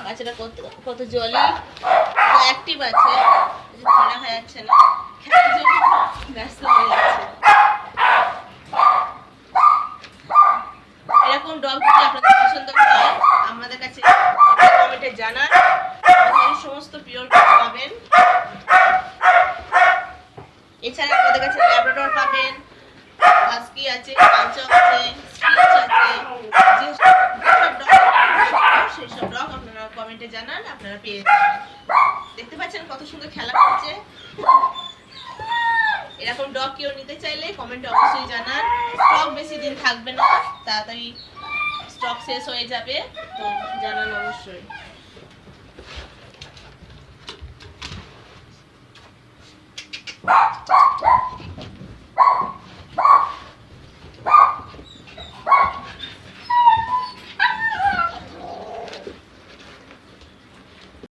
বাচ্চাটা কত জলি অ্যাক্টিভ আছে, ধরা হয়ে যাচ্ছে না, খেলার জন্য ব্যস্ত হয়ে যাচ্ছে। এরকম ডগ যদি আপনাদের পছন্দ হয় আমাদের কাছে কমেন্টে জানান, সমস্ত পিওর ডগ পাবেন। এছাড়া আমাদের কাছে ল্যাব্রাডর পাবেন, হাস্কি আছে, পাঞ্চক আছে, স্পিচ আছে, যেসব ডগ সেই সব ডগ আপনারা কমেন্টে জানান, আপনারা পেয়ে যাবেন। দেখতে পাচ্ছেন কত সুন্দর খেলা করছে। এরকম ডগ কেউ নিতে চাইলে কমেন্টে অবশ্যই জানান। স্টক বেশি দিন থাকবে না, তাড়াতাড়ি স্টক শেষ হয়ে যাবে, তো জানান অবশ্যই।